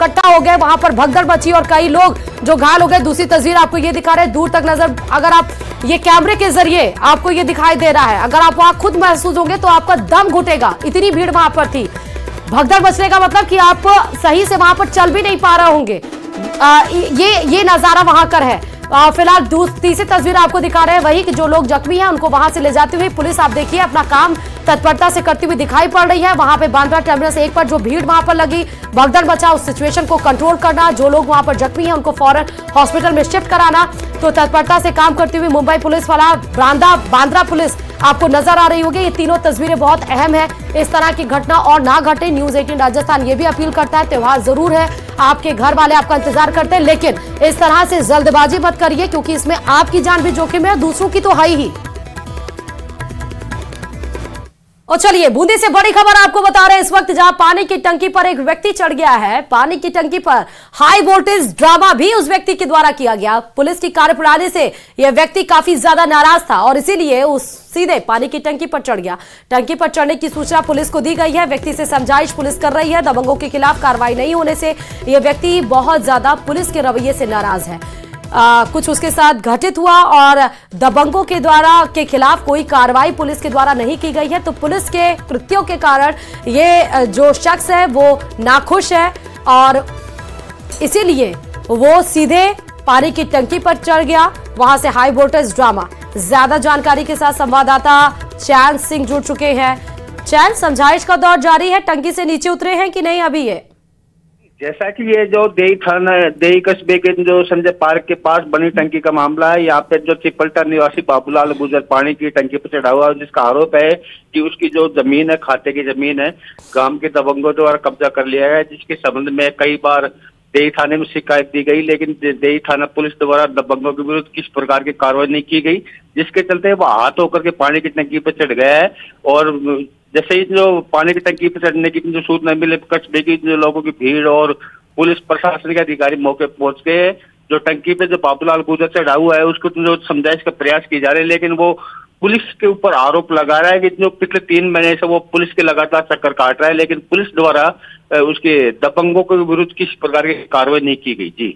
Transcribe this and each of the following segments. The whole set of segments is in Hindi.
इकट्ठा हो गए, वहां पर भगदड़ मची और कई लोग जो घायल हो गए। दूसरी तस्वीर आपको ये दिखा रहे हैं, दूर तक नजर, अगर आप ये कैमरे के जरिए आपको ये दिखाई दे रहा है, अगर आप वहां खुद महसूस होंगे तो आपका दम घुटेगा, इतनी भीड़ वहां पर थी। भगदड़ मचने का मतलब कि आप सही से वहां पर चल भी नहीं पा रहे होंगे। ये नजारा वहां कर है। फिलहाल तीसरी तस्वीर आपको दिखा रहे हैं वही कि जो लोग जख्मी हैं उनको वहां से ले जाती हुई पुलिस, आप देखिए, अपना काम तत्परता से करती हुई दिखाई पड़ रही है। वहां पे बांद्रा टर्मिनस 1 पर जो भीड़ वहां पर लगी, भगदड़ मचा, उस सिचुएशन को कंट्रोल करना, जो लोग वहां पर जख्मी हैं उनको फौरन हॉस्पिटल में शिफ्ट कराना, तो तत्परता से काम करती हुई मुंबई पुलिस वाला, बांद्रा पुलिस आपको नजर आ रही होगी। ये तीनों तस्वीरें बहुत अहम है, इस तरह की घटना और ना घटे। न्यूज 18 राजस्थान ये भी अपील करता है, त्योहार जरूर है, आपके घर वाले आपका इंतजार करते हैं, लेकिन इस तरह से जल्दबाजी मत करिए, क्योंकि इसमें आपकी जान भी जोखिम है, दूसरों की तो है ही। और चलिए बूंदी से बड़ी खबर आपको बता रहे हैं इस वक्त, जहां पानी की टंकी पर एक व्यक्ति चढ़ गया है। पानी की टंकी पर हाई वोल्टेज ड्रामा भी उस व्यक्ति के द्वारा किया गया। पुलिस की कार्यप्रणाली से यह व्यक्ति काफी ज्यादा नाराज था और इसीलिए उस सीधे पानी की टंकी पर चढ़ गया। टंकी पर चढ़ने की सूचना पुलिस को दी गई है। व्यक्ति से समझाइश पुलिस कर रही है। दबंगों के खिलाफ कार्रवाई नहीं होने से यह व्यक्ति बहुत ज्यादा पुलिस के रवैये से नाराज है। कुछ उसके साथ घटित हुआ और दबंगों के खिलाफ कोई कार्रवाई पुलिस के द्वारा नहीं की गई है, तो पुलिस के कृत्यों के कारण ये जो शख्स है वो नाखुश है और इसीलिए वो सीधे पानी की टंकी पर चढ़ गया। वहां से हाई वोल्टेज ड्रामा। ज्यादा जानकारी के साथ संवाददाता चैन सिंह जुड़ चुके हैं। चैन, समझाइश का दौर जारी है, टंकी से नीचे उतरे हैं कि नहीं अभी? ये जैसा कि ये जो देही कस्बे के जो संजय पार्क के पास बनी टंकी का मामला है, यहाँ पे जो चिपलटा निवासी बाबूलाल गुजर पानी की टंकी पर चढ़ा हुआ है, जिसका आरोप है कि उसकी जो जमीन है, खाते की जमीन है, गांव के दबंगों द्वारा कब्जा कर लिया है, जिसके संबंध में कई बार देही थाने में शिकायत दी गई, लेकिन देही थाना पुलिस द्वारा दबंगों के विरुद्ध किस प्रकार की कार्रवाई नहीं की गई, जिसके चलते वो हाथ होकर के पानी की टंकी पर चढ़ गया है। और जैसे ही जो पानी की टंकी पर चढ़ने की जो सूचना मिले, कस्बे की जो लोगों की भीड़ और पुलिस प्रशासन के अधिकारी मौके पहुंच गए। जो टंकी पे जो बाबूलाल गुजर चढ़ा हुआ है उसको जो समझाइश का प्रयास किए जा रहे हैं, लेकिन वो पुलिस के ऊपर आरोप लगा रहा है कि जो पिछले 3 महीने से वो पुलिस के लगातार चक्कर काट रहा है, लेकिन पुलिस द्वारा उसके दबंगों के विरुद्ध किस प्रकार की कार्रवाई नहीं की गई। जी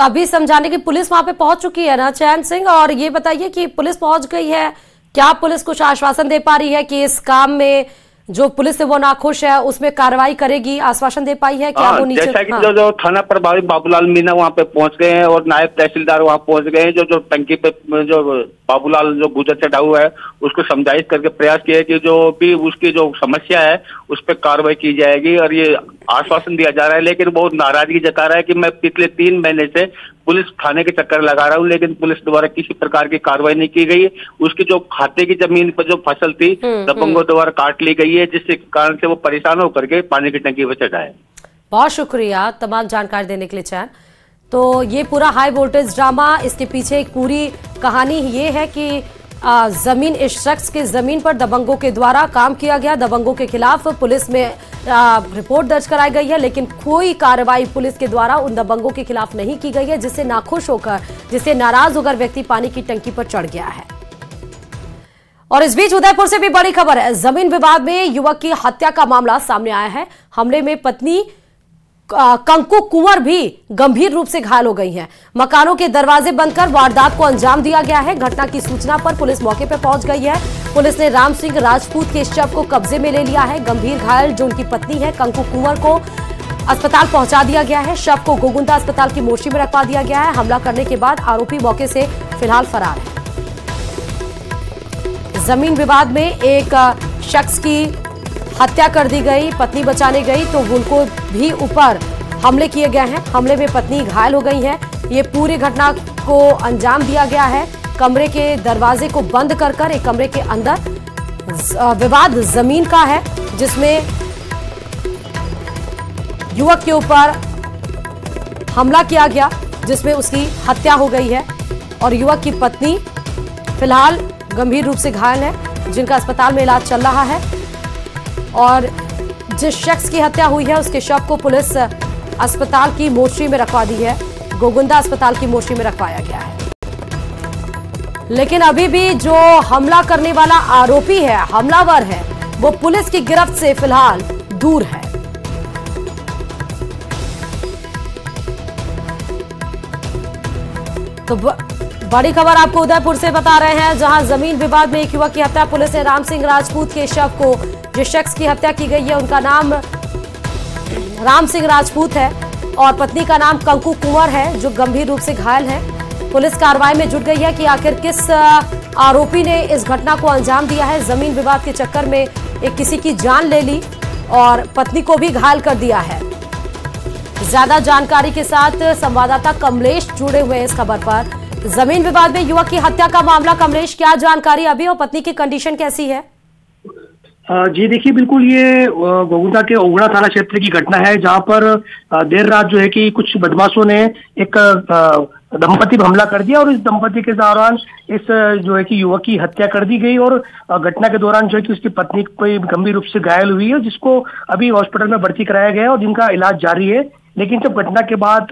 अभी समझाने की पुलिस वहां पे पहुंच चुकी है ना चैन सिंह, और ये बताइए कि पुलिस पहुंच गई है, क्या पुलिस कुछ आश्वासन दे पा रही है कि इस काम में जो पुलिस है वो नाखुश है उसमें कार्रवाई करेगी? आश्वासन दे पाई है क्या वो नीचे? जैसा कि जो थाना प्रभारी बाबूलाल मीना वहाँ पे पहुंच गए हैं और नायब तहसीलदार वहाँ पहुंच गए हैं। जो टंकी पे जो बाबूलाल जो गुजर चढ़ा हुआ है उसको समझाइश करके प्रयास किया है कि जो भी उसकी जो समस्या है उस पर कार्रवाई की जाएगी, और ये आश्वासन दिया जा रहा है। लेकिन वो नाराजगी जता रहा है कि मैं पिछले 3 महीने से पुलिस थाने के चक्कर लगा रहा हूँ, लेकिन पुलिस द्वारा किसी प्रकार की कार्रवाई नहीं की गई। उसकी जो खाते की जमीन पर जो फसल थी दबंगों द्वारा काट ली गई है, जिसके कारण से वो परेशान होकर के पानी की टंकी पर चढ़ा है। बहुत शुक्रिया तमाम जानकारी देने के लिए चैन। तो ये पूरा हाई वोल्टेज ड्रामा, इसके पीछे एक पूरी कहानी ये है कि जमीन, इस शख्स के जमीन पर दबंगों के द्वारा काम किया गया। दबंगों के खिलाफ पुलिस में रिपोर्ट दर्ज कराई गई है, लेकिन कोई कार्रवाई पुलिस के द्वारा उन दबंगों के खिलाफ नहीं की गई है, जिससे नाखुश होकर, जिससे नाराज होकर व्यक्ति पानी की टंकी पर चढ़ गया है। और इस बीच उदयपुर से भी बड़ी खबर है। जमीन विवाद में युवक की हत्या का मामला सामने आया है। हमले में पत्नी कंकु कुंवर भी गंभीर रूप से घायल हो गई हैं। मकानों के दरवाजे बंद कर वारदात को अंजाम दिया गया है। घटना की सूचना पर पुलिस मौके पर पहुंच गई है। पुलिस ने राम सिंह राजपूत के शव को कब्जे में ले लिया है। गंभीर घायल जो उनकी पत्नी है कंकु कुंवर को अस्पताल पहुंचा दिया गया है। शव को गोगुंदा अस्पताल की मोर्ची में रखवा दिया गया है। हमला करने के बाद आरोपी मौके से फिलहाल फरार है। जमीन विवाद में एक शख्स की हत्या कर दी गई, पत्नी बचाने गई तो उनको भी ऊपर हमले किए गए हैं। हमले में पत्नी घायल हो गई है। ये पूरी घटना को अंजाम दिया गया है। कमरे के दरवाजे को बंद कर एक कमरे के अंदर विवाद जमीन का है, जिसमें युवक के ऊपर हमला किया गया, जिसमें उसकी हत्या हो गई है और युवक की पत्नी फिलहाल गंभीर रूप से घायल है, जिनका अस्पताल में इलाज चल रहा है। और जिस शख्स की हत्या हुई है उसके शव को पुलिस अस्पताल की मोर्चरी में रखवा दी है। गोगुंदा अस्पताल की मोर्चरी में रखवाया गया है। लेकिन अभी भी जो हमला करने वाला आरोपी है, हमलावर है, वो पुलिस की गिरफ्त से फिलहाल दूर है। तो बड़ी खबर आपको उदयपुर से बता रहे हैं, जहां जमीन विवाद में एक युवक की हत्या। पुलिस ने राम सिंह राजपूत के शव को, जिस शख्स की हत्या की गई है उनका नाम राम सिंह राजपूत है और पत्नी का नाम कंकु कुंवर है, जो गंभीर रूप से घायल है। पुलिस कार्रवाई में जुट गई है कि आखिर किस आरोपी ने इस घटना को अंजाम दिया है। जमीन विवाद के चक्कर में एक किसी की जान ले ली और पत्नी को भी घायल कर दिया है। ज्यादा जानकारी के साथ संवाददाता कमलेश जुड़े हुए हैं इस खबर पर। जमीन विवाद में युवक की हत्या का मामला, कमलेश क्या जानकारी अभी और पत्नी की कंडीशन कैसी है? जी देखिए, बिल्कुल ये गोगुदा के ओगड़ा थाना क्षेत्र की घटना है, जहां पर देर रात जो है कि कुछ बदमाशों ने एक दंपति पर हमला कर दिया और इस दंपति के दौरान इस जो है कि युवक की हत्या कर दी गई और घटना के दौरान जो है कि उसकी पत्नी कोई गंभीर रूप से घायल हुई है, जिसको अभी हॉस्पिटल में भर्ती कराया गया है और जिनका इलाज जारी है। लेकिन जब घटना के बाद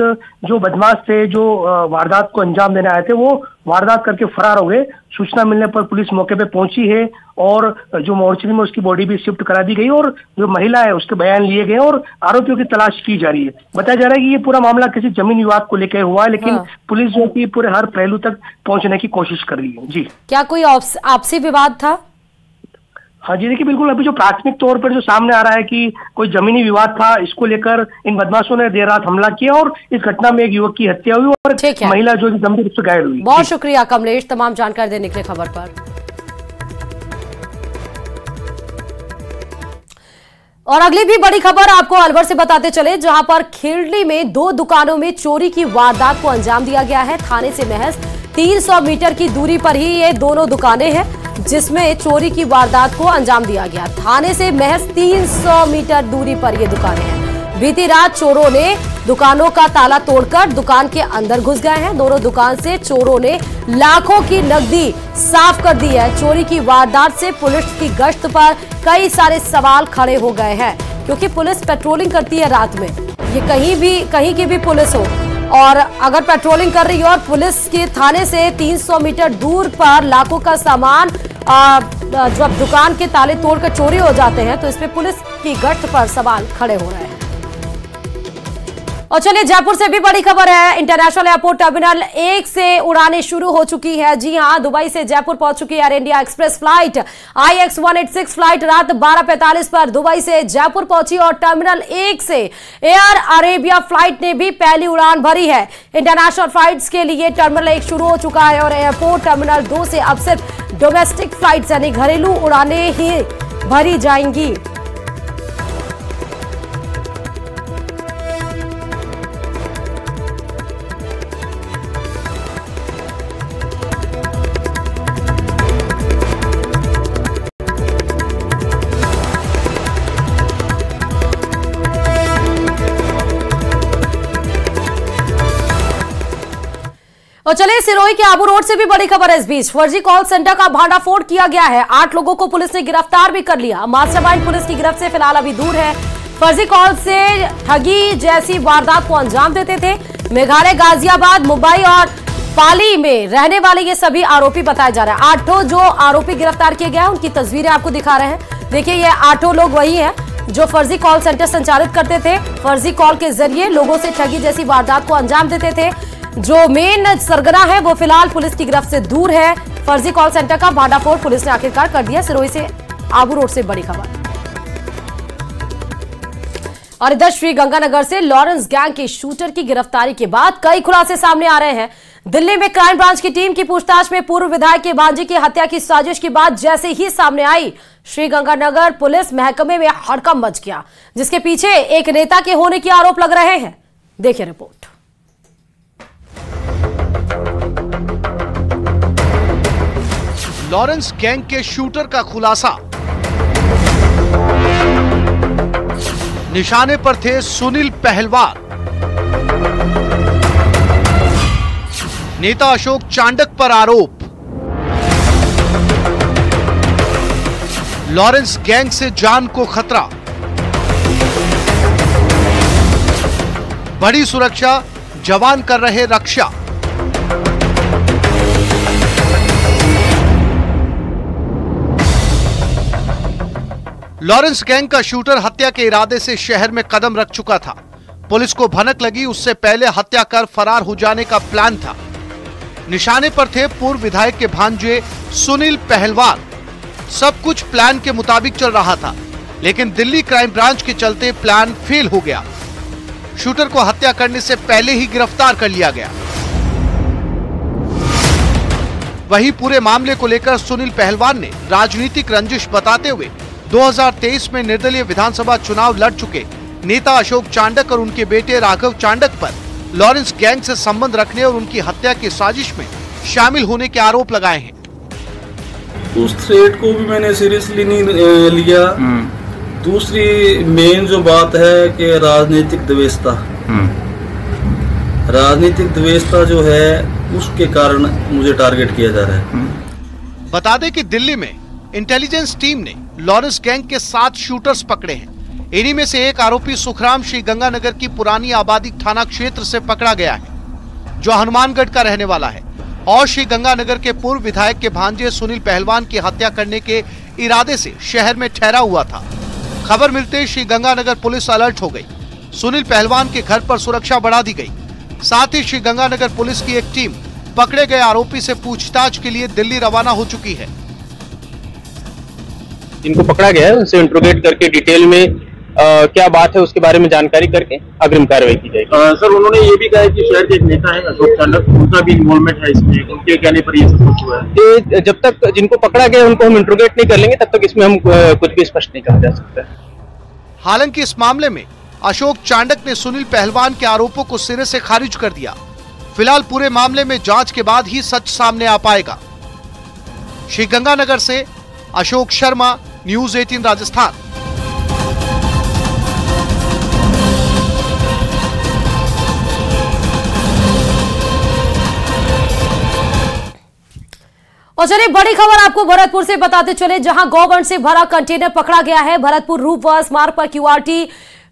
जो बदमाश थे, जो वारदात को अंजाम देने आए थे, वो वारदात करके फरार हो गए। सूचना मिलने पर पुलिस मौके पे पहुंची है और जो मोर्चरी में उसकी बॉडी भी शिफ्ट करा दी गई और जो महिला है उसके बयान लिए गए और आरोपियों की तलाश की जा रही है। बताया जा रहा है कि ये पूरा मामला किसी जमीन विवाद को लेकर हुआ है, लेकिन पुलिस जो कि पूरे हर पहलू तक पहुंचने की कोशिश कर रही है। जी, क्या कोई आपसी विवाद था? हाँ जी देखिए, बिल्कुल अभी जो प्राथमिक तौर पर जो सामने आ रहा है कि कोई जमीनी विवाद था, इसको लेकर इन बदमाशों ने देर रात हमला किया और इस घटना में एक युवक की हत्या हुई और महिला जो गंभीर रूप से घायल हुई। बहुत शुक्रिया कमलेश तमाम जानकारी देने के लिए खबर पर। और अगली भी बड़ी खबर आपको अलवर से बताते चले, जहां पर खेड़ली में 2 दुकानों में चोरी की वारदात को अंजाम दिया गया है। थाने से महज 300 मीटर की दूरी पर ही ये दोनों दुकानें हैं जिसमें चोरी की वारदात को अंजाम दिया गया। थाने से महज 300 मीटर दूरी पर ये दुकानें हैं। बीती रात चोरों ने दुकानों का ताला तोड़कर दुकान के अंदर घुस गए हैं। दोनों दुकान से चोरों ने लाखों की नकदी साफ कर दी है। चोरी की वारदात से पुलिस की गश्त पर कई सारे सवाल खड़े हो गए हैं, क्योंकि पुलिस पेट्रोलिंग करती है रात में। ये कहीं की भी पुलिस हो और अगर पेट्रोलिंग कर रही हो और पुलिस के थाने से 300 मीटर दूर पर लाखों का सामान जब दुकान के ताले तोड़कर चोरी हो जाते हैं, तो इसमें पुलिस की गश्त पर सवाल खड़े हो रहे हैं। और चलिए जयपुर से भी बड़ी खबर है। इंटरनेशनल एयरपोर्ट टर्मिनल 1 से उड़ानें शुरू हो चुकी है। जी हां, दुबई से जयपुर पहुंच चुकी है air India express flight IX186 flight रात 12:45 पर दुबई से जयपुर पहुंची और टर्मिनल 1 से एयर अरेबिया फ्लाइट ने भी पहली उड़ान भरी है। इंटरनेशनल फ्लाइट्स के लिए टर्मिनल 1 शुरू हो चुका है और एयरपोर्ट टर्मिनल 2 से अब सिर्फ डोमेस्टिक फ्लाइट यानी घरेलू उड़ानें ही भरी जाएंगी। और चलिए सिरोही के आबू रोड से भी बड़ी खबर है। इस बीच फर्जी कॉल सेंटर का भांडाफोड़ किया गया है। 8 लोगों को पुलिस ने गिरफ्तार भी कर लिया। मास्टरमाइंड पुलिस की गिरफ्त से फिलहाल अभी दूर है। फर्जी कॉल से ठगी जैसी वारदात को अंजाम देते थे। मेघालय, गाजियाबाद, मुंबई और पाली में रहने वाले ये सभी आरोपी बताए जा रहे हैं। 8 जो आरोपी गिरफ्तार किए गए हैं उनकी तस्वीरें आपको दिखा रहे हैं। देखिए, ये 8 लोग वही हैं जो फर्जी कॉल सेंटर संचालित करते थे। फर्जी कॉल के जरिए लोगों से ठगी जैसी वारदात को अंजाम देते थे। जो मेन सरगना है वो फिलहाल पुलिस की गिरफ्त से दूर है। फर्जी कॉल सेंटर का भांडाफोड़ पुलिस ने आखिरकार कर दिया। सिरोही से आबू रोड से बड़ी खबर। और इधर श्रीगंगानगर से लॉरेंस गैंग के शूटर की गिरफ्तारी के बाद कई खुलासे सामने आ रहे हैं। दिल्ली में क्राइम ब्रांच की टीम की पूछताछ में पूर्व विधायक के भांजे की हत्या की साजिश की बात जैसे ही सामने आई, श्रीगंगानगर पुलिस महकमे में हड़कंप मच गया, जिसके पीछे एक नेता के होने के आरोप लग रहे हैं। देखिए रिपोर्ट। लॉरेंस गैंग के शूटर का खुलासा। निशाने पर थे सुनील पहलवान। नेता अशोक चांडक पर आरोप। लॉरेंस गैंग से जान को खतरा। बड़ी सुरक्षा, जवान कर रहे रक्षा। लॉरेंस गैंग का शूटर हत्या के इरादे से शहर में कदम रख चुका था। पुलिस को भनक लगी, उससे पहले हत्या कर फरार हो जाने का प्लान था। निशाने पर थे पूर्व विधायक के भांजे सुनील पहलवान। सब कुछ प्लान के मुताबिक चल रहा था, लेकिन दिल्ली क्राइम ब्रांच के चलते प्लान फेल हो गया। शूटर को हत्या करने से पहले ही गिरफ्तार कर लिया गया। वहीं पूरे मामले को लेकर सुनील पहलवान ने राजनीतिक रंजिश बताते हुए 2023 में निर्दलीय विधानसभा चुनाव लड़ चुके नेता अशोक चांडक और उनके बेटे राघव चांडक पर लॉरेंस गैंग से संबंध रखने और उनकी हत्या की साजिश में शामिल होने के आरोप लगाए हैं। उस थ्रेट को भी मैंने सीरियसली नहीं लिया। दूसरी मेन जो बात है कि राजनीतिक द्वेषता जो है उसके कारण मुझे टारगेट किया जा रहा है। बता दें कि दिल्ली में इंटेलिजेंस टीम ने लॉरेंस गैंग के 7 शूटर्स पकड़े हैं। इन्हीं में से एक आरोपी सुखराम श्रीगंगानगर की पुरानी आबादी थाना क्षेत्र से पकड़ा गया है, जो हनुमानगढ़ का रहने वाला है और श्रीगंगानगर के पूर्व विधायक के भांजे सुनील पहलवान की हत्या करने के इरादे से शहर में ठहरा हुआ था। खबर मिलते श्रीगंगानगर पुलिस अलर्ट हो गई। सुनील पहलवान के घर पर सुरक्षा बढ़ा दी गई। साथ ही श्रीगंगानगर पुलिस की एक टीम पकड़े गए आरोपी से पूछताछ के लिए दिल्ली रवाना हो चुकी है। जिनको पकड़ा गया है उनसे इंट्रोगेट करके डिटेल में क्या बात है उसके बारे में जानकारी करके अग्रिम कार्रवाई की जाएगी। सर, उन्होंने ये भी कहा कि शहर के एक नेता है अशोक चांडक, उनका भी इन्वॉल्वमेंट है इसमें, उनके कहने पर ये सब कुछ हुआ है। जब तक जिनको पकड़ा गया उनको हम इंट्रोगेट नहीं कर लेंगे तब तक इसमें हम कुछ भी स्पष्ट नहीं कहा जा सकता है। हालांकि इस मामले में अशोक चांडक ने सुनील पहलवान के आरोपों को सिरे से खारिज कर दिया। फिलहाल पूरे मामले में जांच के बाद ही सच सामने आ पाएगा। श्रीगंगानगर से अशोक शर्मा, न्यूज़ 18 राजस्थान। और चलिए बड़ी खबर आपको भरतपुर से बताते चले, जहां गौवंश से भरा कंटेनर पकड़ा गया है। भरतपुर रूपवास मार्ग पर QRT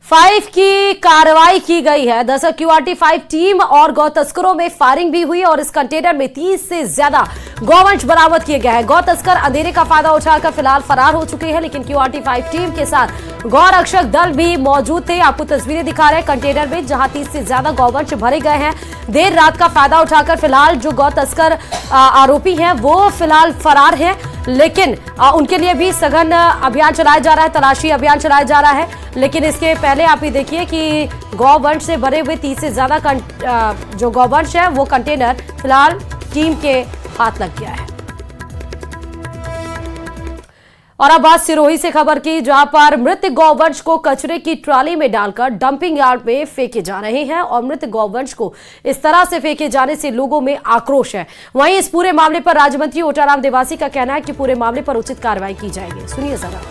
5 की कार्रवाई की गई है। दरअसल QRT 5 टीम और गौ तस्करों में फायरिंग भी हुई और इस कंटेनर में 30 से ज्यादा गौवंश बरामद किए गए हैं। गौ तस्कर अंधेरे का फायदा उठाकर फिलहाल फरार हो चुके हैं, लेकिन QRT 5 टीम के साथ गौ रक्षक दल भी मौजूद थे। आपको तस्वीरें दिखा रहे हैं कंटेनर में, जहां 30 से ज्यादा गौवंश भरे गए हैं। देर रात का फायदा उठाकर फिलहाल जो गौ तस्कर आरोपी हैं वो फिलहाल फरार हैं, लेकिन उनके लिए भी सघन अभियान चलाया जा रहा है, तलाशी अभियान चलाया जा रहा है। लेकिन इसके पहले आप ये देखिए कि गौवंश से भरे हुए 30 से ज्यादा जो गौवंश है वो कंटेनर फिलहाल टीम के हाथ लग गया है। और अब बात सिरोही से खबर की, जहां पर मृत गौवंश को कचरे की ट्राली में डालकर डंपिंग यार्ड में फेंके जा रहे हैं और मृत गौवंश को इस तरह से फेंके जाने से लोगों में आक्रोश है। वहीं इस पूरे मामले पर राज्य मंत्री ओटाराम देवासी का कहना है कि पूरे मामले पर उचित कार्रवाई की जाएगी। सुनिए जरा।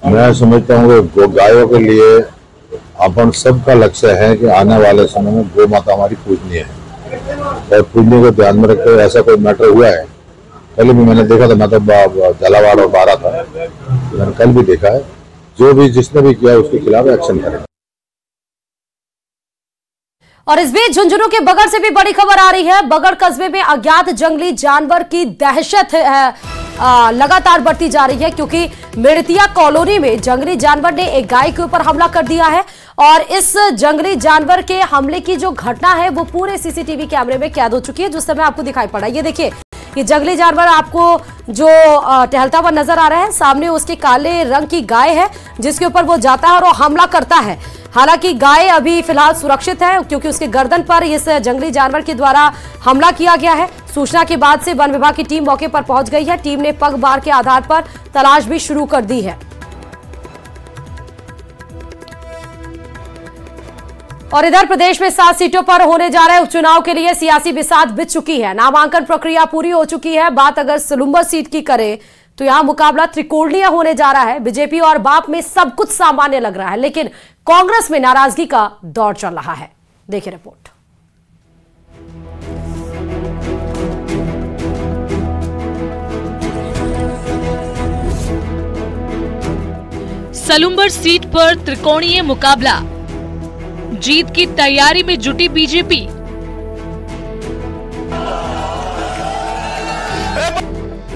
मैं समझता हूँ कि गायों के लिए अपन सबका लक्ष्य है कि आने वाले समय में गौ माता हमारी पूजनीय है और पूजने को ध्यान में रखते हुए ऐसा कोई मैटर हुआ है। पहले भी मैंने देखा था, मैं तो झालावाड़ और बारह था, मैंने कल भी देखा है। जो भी जिसने भी किया उसके खिलाफ एक्शन करें। और इस बीच झुंझुनू के बगड़ से भी बड़ी खबर आ रही है। बगड़ कस्बे में अज्ञात जंगली जानवर की दहशत लगातार बढ़ती जा रही है, क्योंकि मिड़तिया कॉलोनी में जंगली जानवर ने एक गाय के ऊपर हमला कर दिया है और इस जंगली जानवर के हमले की जो घटना है वो पूरे CCTV कैमरे में कैद हो चुकी है, जो समय आपको दिखाई पड़ा। ये देखिए, ये जंगली जानवर आपको जो टहलता हुआ नजर आ रहा है, सामने उसके काले रंग की गाय है जिसके ऊपर वो जाता है और वो हमला करता है। हालांकि गाय अभी फिलहाल सुरक्षित है, क्योंकि उसके गर्दन पर इस जंगली जानवर के द्वारा हमला किया गया है। सूचना के बाद से वन विभाग की टीम मौके पर पहुंच गई है। टीम ने पगबार के आधार पर तलाश भी शुरू कर दी है। और इधर प्रदेश में 7 सीटों पर होने जा रहे उपचुनाव के लिए सियासी बिसात बिछ चुकी है। नामांकन प्रक्रिया पूरी हो चुकी है। बात अगर सलूम्बर सीट की करें तो यहां मुकाबला त्रिकोणीय होने जा रहा है। बीजेपी और बाप में सब कुछ सामान्य लग रहा है, लेकिन कांग्रेस में नाराजगी का दौर चल रहा है। देखिए रिपोर्ट। सलूम्बर सीट पर त्रिकोणीय मुकाबला, जीत की तैयारी में जुटी बीजेपी।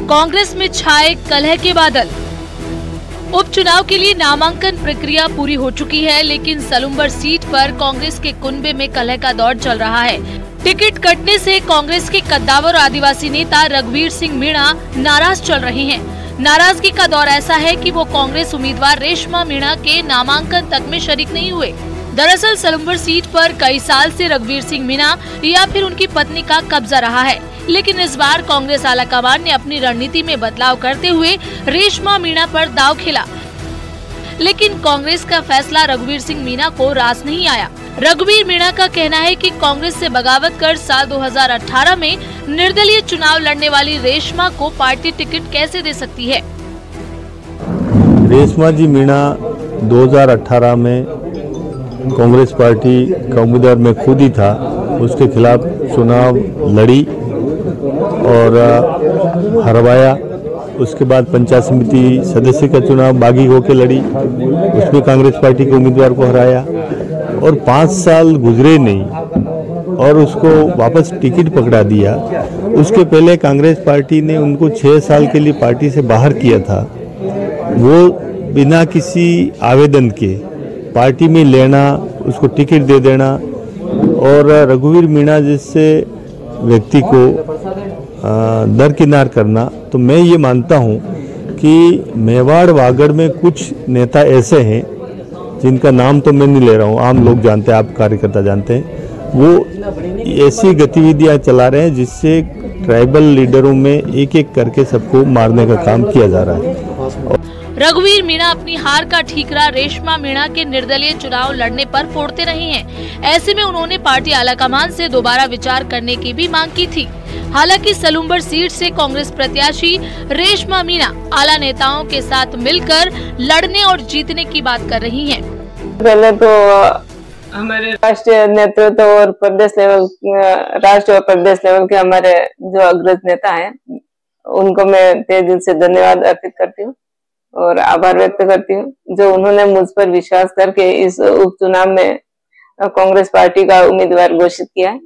कांग्रेस में छाए कलह के बादल। उपचुनाव के लिए नामांकन प्रक्रिया पूरी हो चुकी है, लेकिन सलुम्बर सीट पर कांग्रेस के कुनबे में कलह का दौर चल रहा है। टिकट कटने से कांग्रेस के कद्दावर आदिवासी नेता रघुवीर सिंह मीणा नाराज चल रहे हैं। नाराजगी का दौर ऐसा है कि वो कांग्रेस उम्मीदवार रेशमा मीणा के नामांकन तक में शरीक नहीं हुए। दरअसल सलुम्बर सीट पर कई साल से रघुवीर सिंह मीणा या फिर उनकी पत्नी का कब्जा रहा है, लेकिन इस बार कांग्रेस आलाकमान ने अपनी रणनीति में बदलाव करते हुए रेशमा मीणा पर दांव खेला, लेकिन कांग्रेस का फैसला रघुवीर सिंह मीणा को रास नहीं आया। रघुवीर मीणा का कहना है कि कांग्रेस से बगावत कर साल 2018 में निर्दलीय चुनाव लड़ने वाली रेशमा को पार्टी टिकट कैसे दे सकती है। रेशमा जी मीणा 2018 में कांग्रेस पार्टी का उम्मीदवार मैं खुद ही था, उसके खिलाफ चुनाव लड़ी और हरवाया। उसके बाद पंचायत समिति सदस्य का चुनाव बागी होकर लड़ी, उसमें कांग्रेस पार्टी के उम्मीदवार को हराया और 5 साल गुजरे नहीं और उसको वापस टिकट पकड़ा दिया। उसके पहले कांग्रेस पार्टी ने उनको 6 साल के लिए पार्टी से बाहर किया था। वो बिना किसी आवेदन के पार्टी में लेना, उसको टिकट दे देना और रघुवीर मीणा जैसे व्यक्ति को दरकिनार करना, तो मैं ये मानता हूँ कि मेवाड़ वागड़ में कुछ नेता ऐसे हैं जिनका नाम तो मैं नहीं ले रहा हूँ, आम लोग जानते हैं, आप कार्यकर्ता जानते हैं, वो ऐसी गतिविधियाँ चला रहे हैं जिससे ट्राइबल लीडरों में एक एक करके सबको मारने का काम किया जा रहा है। रघुवीर मीणा अपनी हार का ठीकरा रेशमा मीणा के निर्दलीय चुनाव लड़ने पर फोड़ते रहे हैं। ऐसे में उन्होंने पार्टी आलाकमान से दोबारा विचार करने की भी मांग की थी। हालांकि सलुम्बर सीट से कांग्रेस प्रत्याशी रेशमा मीणा आला नेताओं के साथ मिलकर लड़ने और जीतने की बात कर रही हैं। पहले तो हमारे राष्ट्रीय नेतृत्व और प्रदेश लेवल, राष्ट्रीय और प्रदेश लेवल के हमारे जो अग्रज नेता हैं, उनको मैं तहे दिल से धन्यवाद अर्पित करती हूँ और आभार व्यक्त करती हूँ, जो उन्होंने मुझ पर विश्वास करके इस उपचुनाव में कांग्रेस पार्टी का उम्मीदवार घोषित किया है।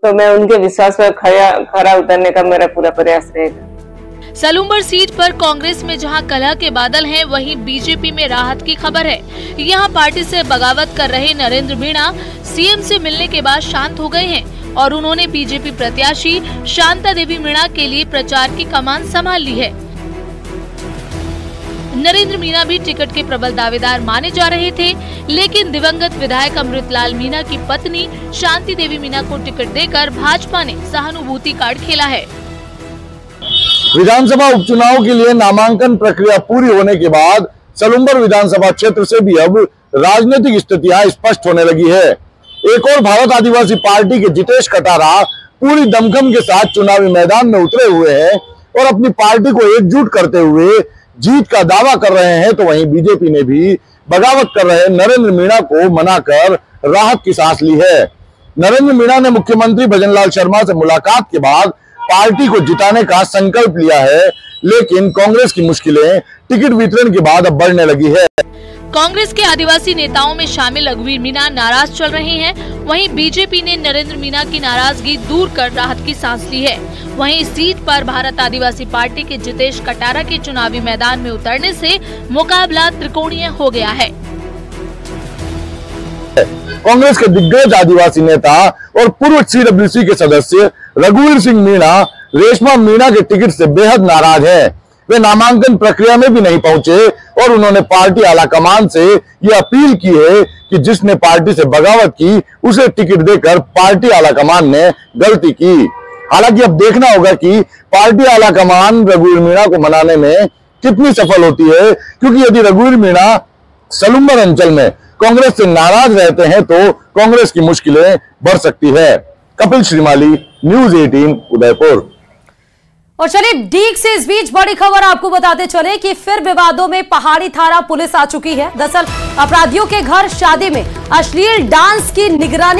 तो मैं उनके विश्वास पर खरा उतरने का मेरा पूरा प्रयास रहेगा। सलुम्बर सीट पर कांग्रेस में जहां कलह के बादल हैं, वहीं बीजेपी में राहत की खबर है। यहां पार्टी से बगावत कर रहे नरेंद्र मीणा सीएम से मिलने के बाद शांत हो गए हैं और उन्होंने बीजेपी प्रत्याशी शांता देवी मीणा के लिए प्रचार की कमान संभाल ली है। नरेंद्र मीणा भी टिकट के प्रबल दावेदार माने जा रहे थे, लेकिन दिवंगत विधायक अमृतलाल मीणा की पत्नी शांति देवी मीणा को टिकट देकर भाजपा ने सहानुभूति कार्ड खेला है। विधानसभा उपचुनाव के लिए नामांकन प्रक्रिया पूरी होने के बाद सलुम्बर विधानसभा क्षेत्र से भी अब राजनीतिक स्थितियां स्पष्ट होने लगी है। एक और भारत आदिवासी पार्टी के जितेश कटारा पूरी दमखम के साथ चुनावी मैदान में उतरे हुए हैं और अपनी पार्टी को एकजुट करते हुए जीत का दावा कर रहे हैं, तो वहीं बीजेपी ने भी बगावत कर रहे नरेंद्र मीणा को मनाकर राहत की सांस ली है। नरेंद्र मीणा ने मुख्यमंत्री भजनलाल शर्मा से मुलाकात के बाद पार्टी को जिताने का संकल्प लिया है, लेकिन कांग्रेस की मुश्किलें टिकट वितरण के बाद अब बढ़ने लगी है। कांग्रेस के आदिवासी नेताओं में शामिल रघुवीर मीणा नाराज चल रहे हैं, वहीं बीजेपी ने नरेंद्र मीणा की नाराजगी दूर कर राहत की सांस ली है। वहीं इस सीट पर भारत आदिवासी पार्टी के जितेश कटारा के चुनावी मैदान में उतरने से मुकाबला त्रिकोणीय हो गया है। कांग्रेस के दिग्गज आदिवासी नेता और पूर्व CWC के सदस्य रघुवीर सिंह मीणा रेशमा मीणा के टिकट से बेहद नाराज हैं। वे नामांकन प्रक्रिया में भी नहीं पहुंचे और उन्होंने पार्टी आलाकमान से ये अपील की है कि जिसने पार्टी से बगावत की उसे टिकट देकर पार्टी आलाकमान ने गलती की। हालांकि अब देखना होगा कि पार्टी आलाकमान रघुवीर मीणा को मनाने में कितनी सफल होती है, क्योंकि यदि रघुवीर मीणा सलुम्बर अंचल में कांग्रेस से नाराज रहते हैं तो कांग्रेस की मुश्किलें बढ़ सकती है। कपिल श्रीमाली, न्यूज़ 18 उदयपुर। और चलिए डीग से इस बीच बड़ी खबर आपको बताते चले कि फिर विवादों में पहाड़ी थाना पुलिस आ चुकी है। दरअसल अपराधियों के घर शादी में अश्लील डांस की निगरानी